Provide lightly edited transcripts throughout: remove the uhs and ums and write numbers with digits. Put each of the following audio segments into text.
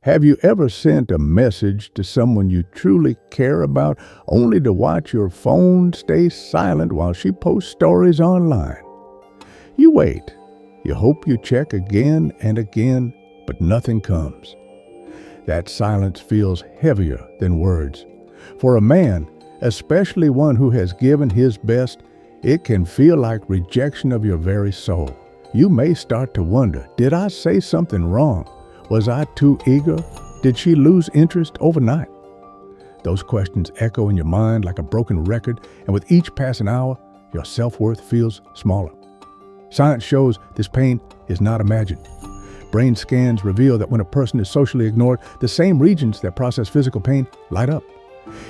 Have you ever sent a message to someone you truly care about only to watch your phone stay silent while she posts stories online? You wait. You hope you check again and again, but nothing comes. That silence feels heavier than words. For a man, especially one who has given his best, it can feel like rejection of your very soul. You may start to wonder, did I say something wrong? Was I too eager? Did she lose interest overnight? Those questions echo in your mind like a broken record, and with each passing hour, your self-worth feels smaller. Science shows this pain is not imagined. Brain scans reveal that when a person is socially ignored, the same regions that process physical pain light up.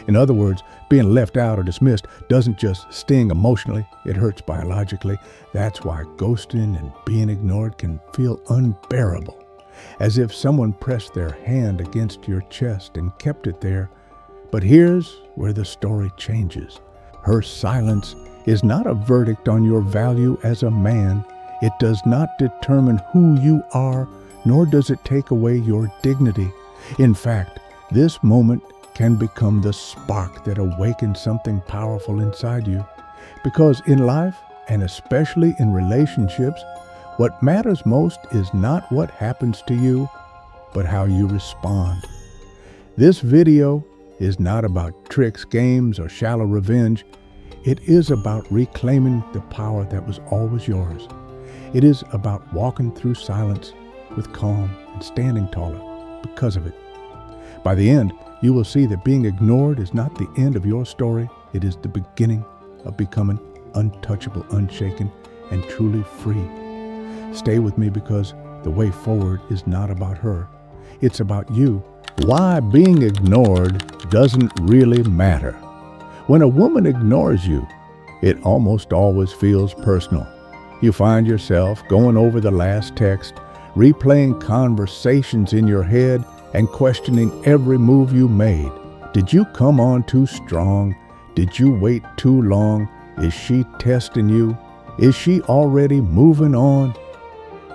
In other words, being left out or dismissed doesn't just sting emotionally, it hurts biologically. That's why ghosting and being ignored can feel unbearable, as if someone pressed their hand against your chest and kept it there. But here's where the story changes. Her silence is not a verdict on your value as a man. It does not determine who you are, nor does it take away your dignity. In fact, this moment can become the spark that awakens something powerful inside you. Because in life, and especially in relationships, what matters most is not what happens to you, but how you respond. This video is not about tricks, games, or shallow revenge. It is about reclaiming the power that was always yours. It is about walking through silence with calm and standing taller because of it. By the end, you will see that being ignored is not the end of your story. It is the beginning of becoming untouchable, unshaken, and truly free. Stay with me, because the way forward is not about her. It's about you. Why being ignored doesn't really matter. When a woman ignores you, it almost always feels personal. You find yourself going over the last text, replaying conversations in your head, and questioning every move you made. Did you come on too strong? Did you wait too long? Is she testing you? Is she already moving on?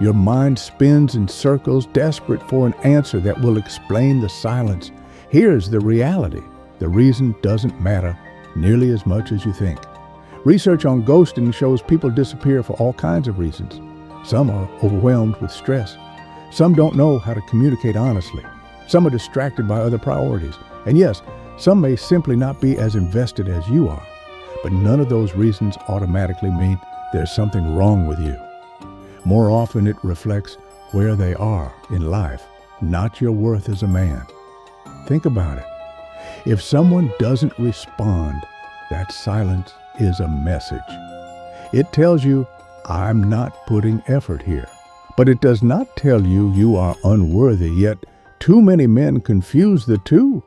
Your mind spins in circles, desperate for an answer that will explain the silence. Here's the reality. The reason doesn't matter nearly as much as you think. Research on ghosting shows people disappear for all kinds of reasons. Some are overwhelmed with stress. Some don't know how to communicate honestly. Some are distracted by other priorities. And yes, some may simply not be as invested as you are. But none of those reasons automatically mean there's something wrong with you. More often it reflects where they are in life, not your worth as a man. Think about it. If someone doesn't respond, that silence is a message. It tells you, I'm not putting effort here. But it does not tell you you are unworthy, yet too many men confuse the two.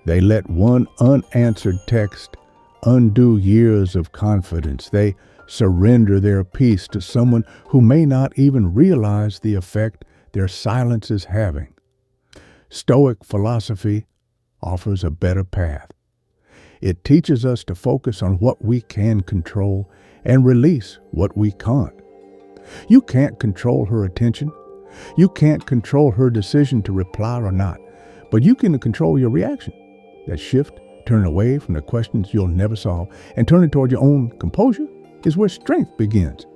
They let one unanswered text undo years of confidence. They surrender their peace to someone who may not even realize the effect their silence is having. Stoic philosophy offers a better path. It teaches us to focus on what we can control and release what we can't. You can't control her attention. You can't control her decision to reply or not, but you can control your reaction. That shift, turning away from the questions you'll never solve and turning toward your own composure, is where strength begins.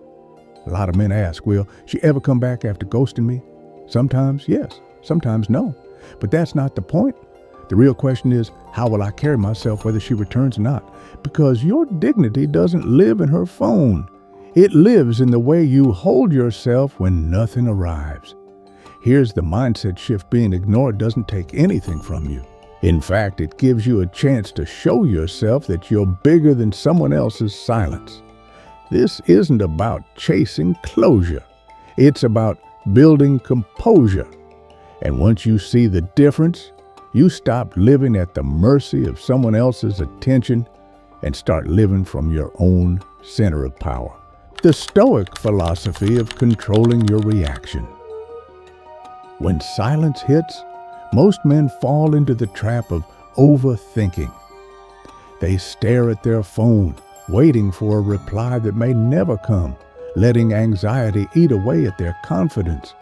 A lot of men ask, will she ever come back after ghosting me? Sometimes yes, sometimes no. But that's not the point. The real question is, how will I carry myself whether she returns or not? Because your dignity doesn't live in her phone. It lives in the way you hold yourself when nothing arrives. Here's the mindset shift: being ignored doesn't take anything from you. In fact, it gives you a chance to show yourself that you're bigger than someone else's silence. This isn't about chasing closure. It's about building composure. And once you see the difference, you stop living at the mercy of someone else's attention and start living from your own center of power. The Stoic philosophy of controlling your reaction. When silence hits, most men fall into the trap of overthinking. They stare at their phone, waiting for a reply that may never come, letting anxiety eat away at their confidence.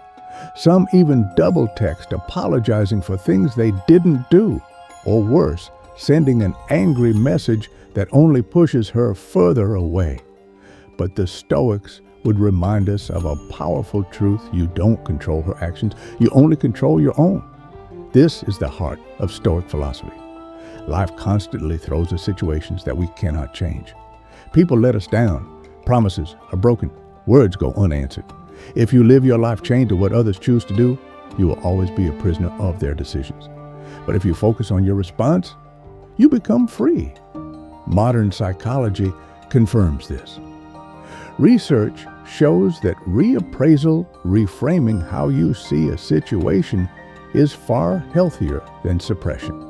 Some even double text apologizing for things they didn't do, or worse, sending an angry message that only pushes her further away. But the Stoics would remind us of a powerful truth: you don't control her actions, you only control your own. This is the heart of Stoic philosophy. Life constantly throws us situations that we cannot change. People let us down, promises are broken, words go unanswered. If you live your life chained to what others choose to do, you will always be a prisoner of their decisions. But if you focus on your response, you become free. Modern psychology confirms this. Research shows that reappraisal, reframing how you see a situation, is far healthier than suppression.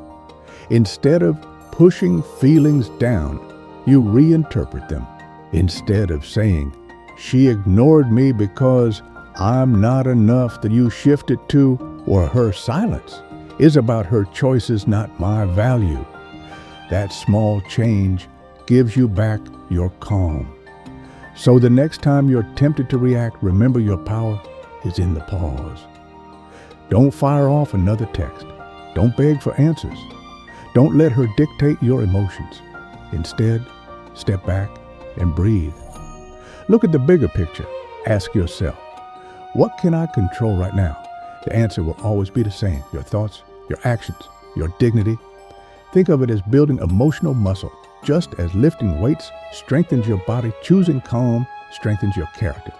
Instead of pushing feelings down, you reinterpret them. Instead of saying, "She ignored me because I'm not enough," that you shift it to, or "Her silence is about her choices, not my value." That small change gives you back your calm. So the next time you're tempted to react, remember your power is in the pause. Don't fire off another text. Don't beg for answers. Don't let her dictate your emotions. Instead, step back and breathe. Look at the bigger picture. Ask yourself, what can I control right now? The answer will always be the same: your thoughts, your actions, your dignity. Think of it as building emotional muscle. Just as lifting weights strengthens your body, choosing calm strengthens your character.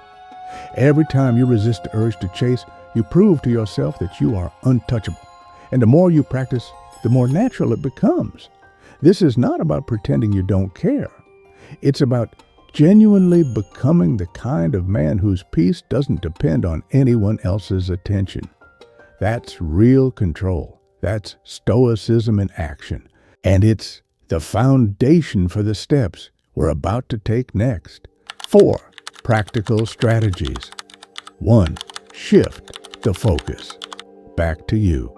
Every time you resist the urge to chase, you prove to yourself that you are untouchable. And the more you practice, the more natural it becomes. This is not about pretending you don't care. It's about genuinely becoming the kind of man whose peace doesn't depend on anyone else's attention. That's real control. That's Stoicism in action. And it's the foundation for the steps we're about to take next. 4 practical strategies. 1. Shift the focus. Back to you.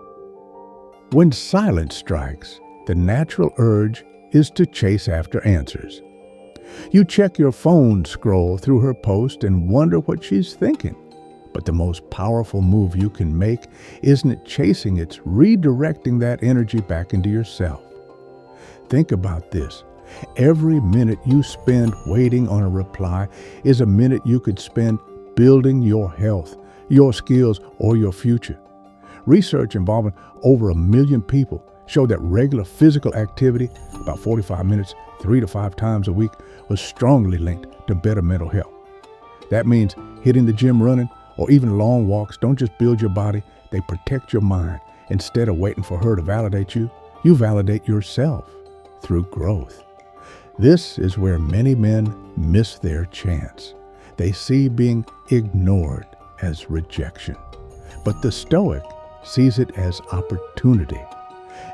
When silence strikes, the natural urge is to chase after answers. You check your phone, scroll through her post, and wonder what she's thinking. But the most powerful move you can make isn't chasing, it's redirecting that energy back into yourself. Think about this. Every minute you spend waiting on a reply is a minute you could spend building your health, your skills, or your future. Research involving over 1 million people show that regular physical activity, about 45 minutes, 3 to 5 times a week, was strongly linked to better mental health. That means hitting the gym, running, or even long walks don't just build your body, they protect your mind. Instead of waiting for her to validate you, you validate yourself through growth. This is where many men miss their chance. They see being ignored as rejection. But the Stoic sees it as opportunity,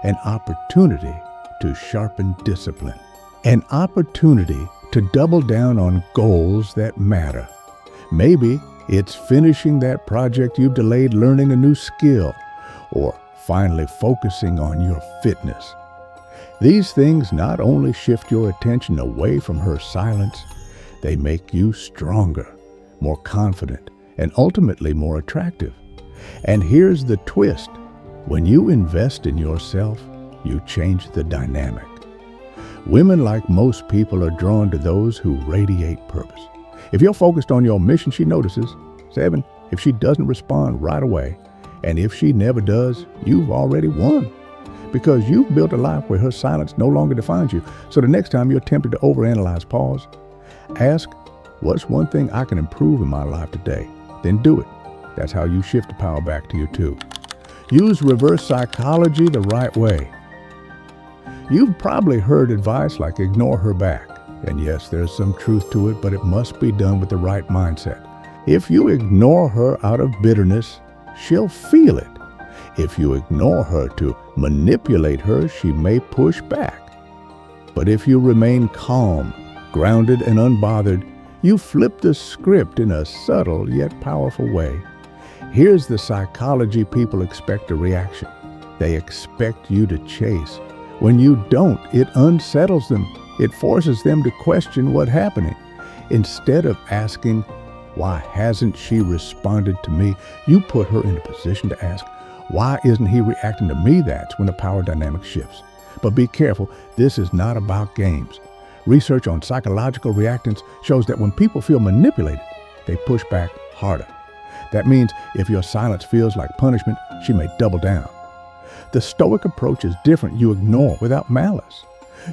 an opportunity to sharpen discipline, an opportunity to double down on goals that matter. Maybe it's finishing that project you've delayed, learning a new skill, or finally focusing on your fitness. These things not only shift your attention away from her silence, they make you stronger, more confident, and ultimately more attractive. And here's the twist. When you invest in yourself, you change the dynamic. Women, like most people, are drawn to those who radiate purpose. If you're focused on your mission, she notices. 7, if she doesn't respond right away, and if she never does, you've already won. Because you've built a life where her silence no longer defines you. So the next time you're tempted to overanalyze, pause. Ask, what's one thing I can improve in my life today? Then do it. That's how you shift the power back to you too. Use reverse psychology the right way. You've probably heard advice like ignore her back. And yes, there's some truth to it, but it must be done with the right mindset. If you ignore her out of bitterness, she'll feel it. If you ignore her to manipulate her, she may push back. But if you remain calm, grounded, and unbothered, you flip the script in a subtle yet powerful way. Here's the psychology people expect: a reaction. They expect you to chase. When you don't, it unsettles them. It forces them to question what's happening. Instead of asking, Why hasn't she responded to me? You put her in a position to ask, why isn't he reacting to me? That's when the power dynamic shifts. But be careful, this is not about games. Research on psychological reactance shows that when people feel manipulated, they push back harder. That means if your silence feels like punishment, she may double down. The Stoic approach is different. You ignore without malice.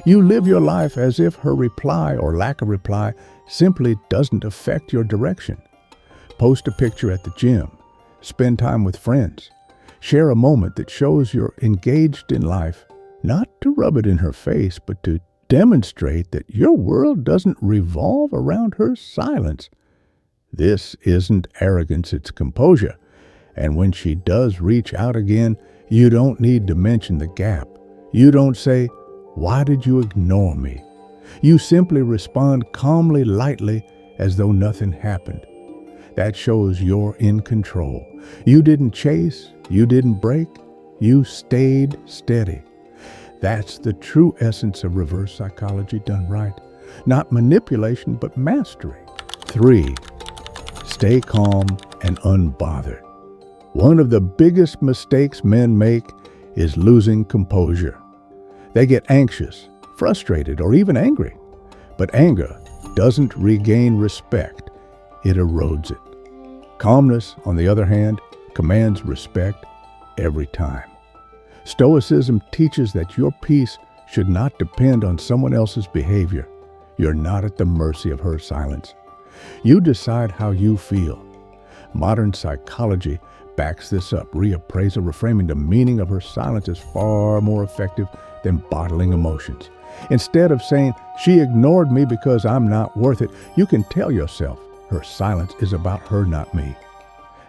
You live your life as if her reply or lack of reply simply doesn't affect your direction. Post a picture at the gym. Spend time with friends. Share a moment that shows you're engaged in life, not to rub it in her face, but to demonstrate that your world doesn't revolve around her silence. This isn't arrogance, it's composure. And when she does reach out again, you don't need to mention the gap. You don't say, "Why did you ignore me?" You simply respond calmly, lightly, as though nothing happened. That shows you're in control. You didn't chase, you didn't break, you stayed steady. That's the true essence of reverse psychology done right. Not manipulation, but mastery. 3. Stay calm and unbothered. One of the biggest mistakes men make is losing composure. They get anxious, frustrated, or even angry. But anger doesn't regain respect, it erodes it. Calmness, on the other hand, commands respect every time. Stoicism teaches that your peace should not depend on someone else's behavior. You're not at the mercy of her silence. You decide how you feel. Modern psychology backs this up. Reappraisal, reframing the meaning of her silence is far more effective than bottling emotions. Instead of saying, "She ignored me because I'm not worth it," you can tell yourself, her silence is about her, not me.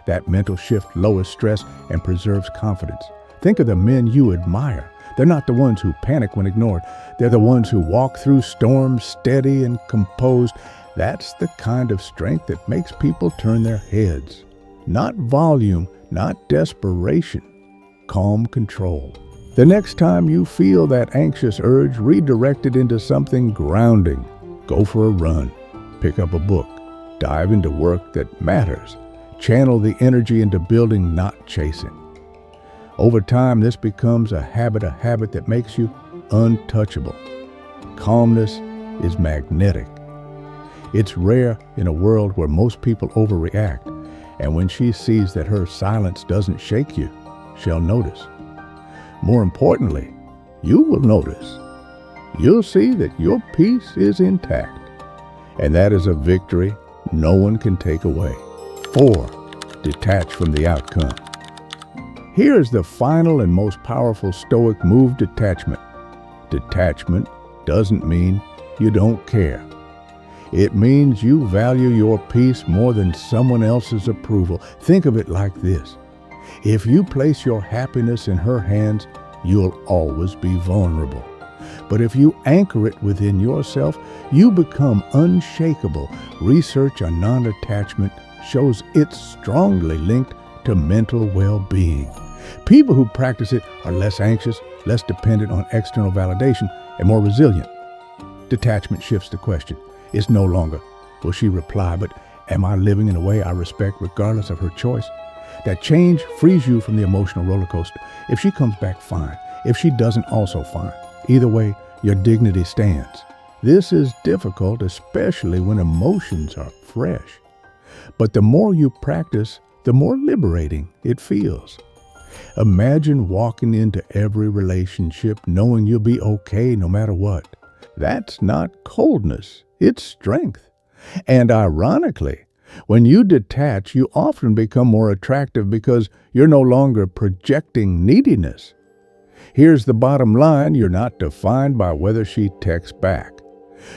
That mental shift lowers stress and preserves confidence. Think of the men you admire. They're not the ones who panic when ignored. They're the ones who walk through storms steady and composed. That's the kind of strength that makes people turn their heads. Not volume, not desperation. Calm control. The next time you feel that anxious urge, redirect it into something grounding. Go for a run. Pick up a book. Dive into work that matters. Channel the energy into building, not chasing. Over time, this becomes a habit that makes you untouchable. Calmness is magnetic. It's rare in a world where most people overreact, and when she sees that her silence doesn't shake you, she'll notice. More importantly, you will notice. You'll see that your peace is intact, and that is a victory no one can take away. 4. Detach from the outcome. Here's the final and most powerful Stoic move: detachment. Detachment doesn't mean you don't care. It means you value your peace more than someone else's approval. Think of it like this. If you place your happiness in her hands, you'll always be vulnerable. But if you anchor it within yourself, you become unshakable. Research on non-attachment shows it's strongly linked to mental well-being. People who practice it are less anxious, less dependent on external validation, and more resilient. Detachment shifts the question. It's no longer, will she reply, but am I living in a way I respect regardless of her choice? That change frees you from the emotional roller coaster. If she comes back, fine. If she doesn't, also fine. Either way, your dignity stands. This is difficult, especially when emotions are fresh. But the more you practice, the more liberating it feels. Imagine walking into every relationship knowing you'll be okay no matter what. That's not coldness, it's strength. And ironically, when you detach, you often become more attractive because you're no longer projecting neediness. Here's the bottom line: you're not defined by whether she texts back.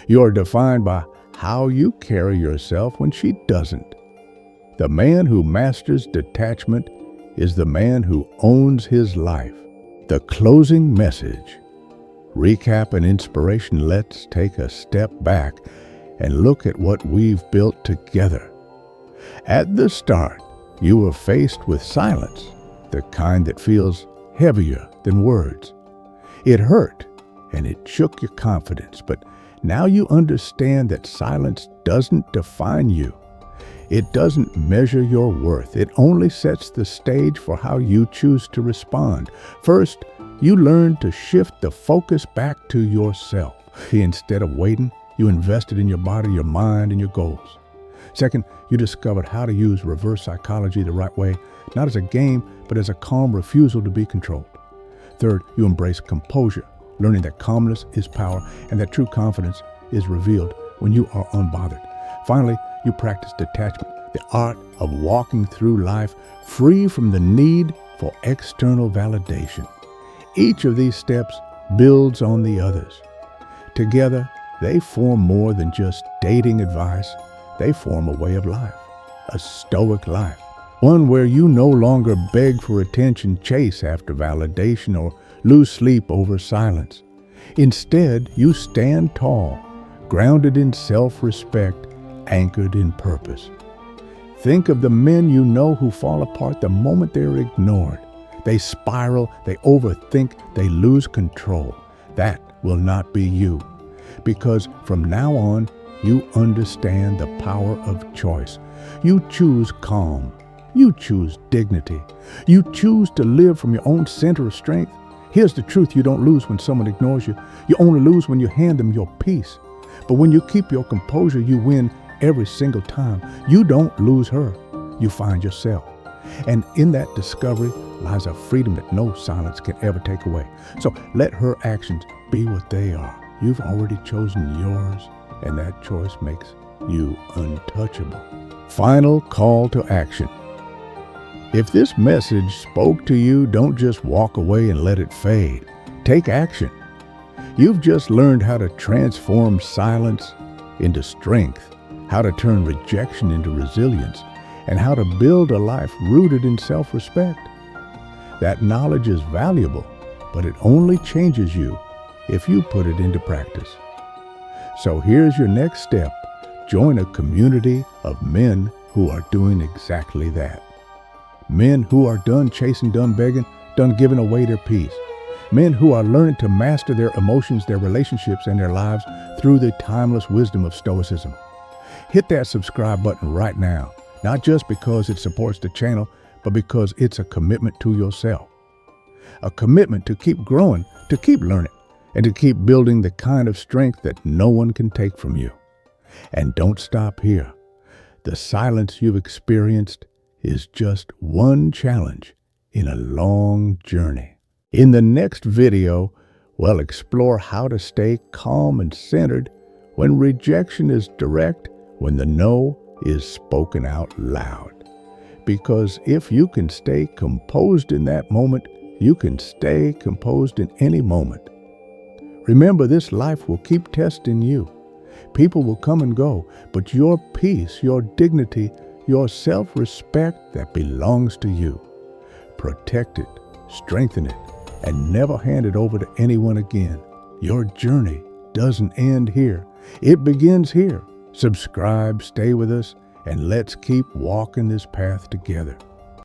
You're defined by how you carry yourself when she doesn't. The man who masters detachment is the man who owns his life. The closing message. Recap and inspiration. Let's take a step back and look at what we've built together. At the start, you were faced with silence, the kind that feels heavier than words. It hurt and it shook your confidence, but now you understand that silence doesn't define you. It doesn't measure your worth. It only sets the stage for how you choose to respond. First, you learn to shift the focus back to yourself. Instead of waiting, you invested in your body, your mind, and your goals. Second, you discovered how to use reverse psychology the right way, not as a game, but as a calm refusal to be controlled. Third, you embrace composure, learning that calmness is power and that true confidence is revealed when you are unbothered. Finally, you practice detachment, the art of walking through life free from the need for external validation. Each of these steps builds on the others. Together, they form more than just dating advice. They form a way of life, a stoic life, one where you no longer beg for attention, chase after validation, or lose sleep over silence. Instead, you stand tall, grounded in self-respect, anchored in purpose. Think of the men you know who fall apart the moment they're ignored. They spiral, they overthink, they lose control. That will not be you, because from now on, you understand the power of choice. You choose calm. You choose dignity. You choose to live from your own center of strength. Here's the truth: you don't lose when someone ignores you. You only lose when you hand them your peace. But when you keep your composure, you win every single time. You don't lose her. You find yourself. And in that discovery lies a freedom that no silence can ever take away. So let her actions be what they are. You've already chosen yours, and that choice makes you untouchable. Final call to action. If this message spoke to you, don't just walk away and let it fade. Take action. You've just learned how to transform silence into strength, how to turn rejection into resilience, and how to build a life rooted in self-respect. That knowledge is valuable, but it only changes you if you put it into practice. So here's your next step. Join a community of men who are doing exactly that. Men who are done chasing, done begging, done giving away their peace. Men who are learning to master their emotions, their relationships, and their lives through the timeless wisdom of Stoicism. Hit that subscribe button right now, not just because it supports the channel, but because it's a commitment to yourself. A commitment to keep growing, to keep learning, and to keep building the kind of strength that no one can take from you. And don't stop here. The silence you've experienced is just one challenge in a long journey. In the next video, we'll explore how to stay calm and centered when rejection is direct, when the no is spoken out loud. Because if you can stay composed in that moment, you can stay composed in any moment. Remember, this life will keep testing you. People will come and go, but your peace, your dignity, your self-respect that belongs to you, protect it, strengthen it, and never hand it over to anyone again. Your journey doesn't end here. It begins here. Subscribe, stay with us, and let's keep walking this path together.